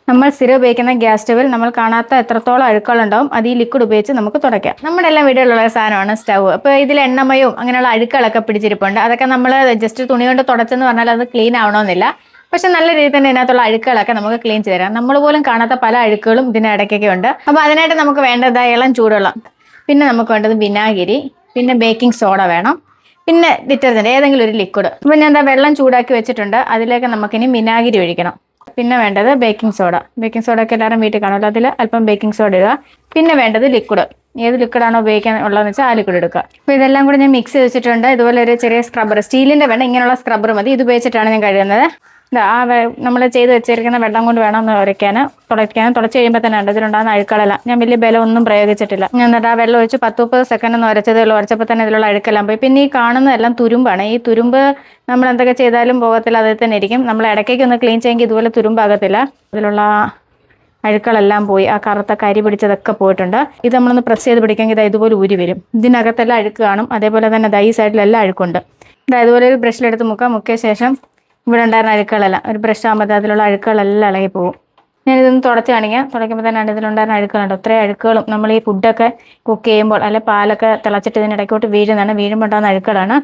നമ്മൾ സ്ഥിരം ഉപയോഗിക്കുന്ന ഗ്യാസ് സ്റ്റവിൽ നമ്മൾ കാണാത്ത എത്രത്തോളം അഴുക്കുകളുണ്ടാവും അത് ഈ ലിക്വിഡ് ഉപയോഗിച്ച് നമുക്ക് തുടയ്ക്കാം. നമ്മുടെ എല്ലാം വീടുകളിലുള്ള സാധനമാണ് സ്റ്റവ്. അപ്പോൾ ഇതിൽ എണ്ണമയവും അങ്ങനെയുള്ള അഴുക്കുകളൊക്കെ പിടിച്ചിരിപ്പുണ്ട്. അതൊക്കെ നമ്മൾ ജസ്റ്റ് തുണി കൊണ്ട് തുടച്ചെന്ന് പറഞ്ഞാൽ അത് ക്ലീൻ ആവണമെന്നില്ല. പക്ഷെ നല്ല രീതിയിൽ തന്നെ ഇതിനകത്തുള്ള അഴുക്കുകളൊക്കെ നമുക്ക് ക്ലീൻ ചെയ്ത് തരാം. നമ്മൾ പോലും കാണാത്ത പല അഴുക്കുകളും ഇതിന് ഇടയ്ക്കൊക്കെ ഉണ്ട്. അപ്പോൾ അതിനായിട്ട് നമുക്ക് വേണ്ടത് ഇളം ചൂടുവെള്ളം, പിന്നെ നമുക്ക് വേണ്ടത് വിനാഗിരി, പിന്നെ ബേക്കിംഗ് സോഡ വേണം, പിന്നെ ഡിറ്റർജൻറ്റ് ഏതെങ്കിലും ഒരു ലിക്വിഡ്. അപ്പോൾ ഞാൻ വെള്ളം ചൂടാക്കി വെച്ചിട്ടുണ്ട്. അതിലേക്ക് നമുക്കിനി വിനാഗിരി ഒഴിക്കണം. പിന്നെ വേണ്ടത് ബേക്കിംഗ് സോഡ. ബേക്കിംഗ് സോഡ ഒക്കെ എല്ലാവരും വീട്ടിൽ കാണുമല്ലോ, അതിൽ അല്പം ബേക്കിംഗ് സോഡ ഇടുക. പിന്നെ വേണ്ടത് ലിക്വിഡ്. ഏത് ലിക്വിഡാണോ ഉപയോഗിക്കാൻ ഉള്ളതെന്ന് വെച്ചാൽ ആ ലിക്വിഡ് എടുക്കുക. അപ്പോൾ ഇതെല്ലാം കൂടി ഞാൻ മിക്സ് വെച്ചിട്ടുണ്ട്. ഇതുപോലെ ഒരു ചെറിയ സ്ക്രബ്ബർ, സ്റ്റീലിൻ്റെ വേണം, ഇങ്ങനെയുള്ള സ്ക്രബ്ബർ മതി. ഇത് ഉപയോഗിച്ചിട്ടാണ് ഞാൻ കഴുകുന്നത്. നമ്മൾ ചെയ്ത് വെച്ചിരിക്കുന്ന വെള്ളം കൊണ്ട് വേണം ഒന്ന് തുടയ്ക്കാനും. തുടച്ച് കഴിയുമ്പോൾ തന്നെ ഉണ്ട് ഇതിലുണ്ടാകുന്ന അഴുക്കളെല്ലാം. ഞാൻ വലിയ ബലം ഒന്നും പ്രയോഗിച്ചിട്ടില്ല. ഞാൻ എന്നിട്ട് ആ വെള്ളം ഒഴിച്ച് 10-30 സെക്കൻഡ് ഒന്ന് ഉരച്ചതേ ഉള്ളൂ. ഉരച്ചപ്പോൾ തന്നെ ഇതിലുള്ള അഴുക്കെല്ലാം പോയി. പിന്നെ ഈ കാണുന്നതെല്ലാം തുരുമ്പാണ്. ഈ തുരുമ്പ് നമ്മൾ എന്തൊക്കെ ചെയ്താലും പോകത്തില്ല, അതിൽ തന്നെ ഇരിക്കും. നമ്മൾ ഇടയ്ക്കൊക്കെ ഒന്ന് ക്ലീൻ ചെയ്യുമെങ്കിൽ ഇതുപോലെ തുരുമ്പാകത്തില്ല. ഇതിലുള്ള അഴുക്കളെല്ലാം പോയി. ആ കറുത്ത കരി പിടിച്ചതൊക്കെ പോയിട്ടുണ്ട്. ഇത് നമ്മളൊന്ന് പ്രസ് ചെയ്ത് പിടിക്കുമെങ്കിൽ ഇത് ഇതുപോലെ ഊരി വരും. ഇതിനകത്തെല്ലാം അഴുക്ക് കാണും. അതേപോലെ തന്നെ ഈ സൈഡിലെല്ലാം അഴുക്കുണ്ട്. ഇതുപോലെ ഒരു ബ്രഷിലെടുത്ത് മുക്കിയ ശേഷം ഇവിടെ ഉണ്ടായിരുന്ന അഴുക്കുകളെല്ലാം ഒരു ബ്രഷ് ആകുമ്പോൾ അതിലുള്ള അഴുക്കുകളെല്ലാം ഇളകി പോകും. ഞാനിതൊന്ന് തുടയ്ക്കുമ്പോൾ തന്നെ ഇതിലുണ്ടായിരുന്ന അഴുക്കുകളുണ്ട്. അത്രയും അഴുക്കുകളും നമ്മൾ ഈ ഫുഡൊക്കെ കുക്ക് ചെയ്യുമ്പോൾ, അല്ലെങ്കിൽ പാലൊക്കെ തിളച്ചിട്ട് ഇതിനിടയ്ക്കോട്ട് വീഴുമ്പോൾ ഉണ്ടാകുന്ന അഴുക്കുകളാണ്.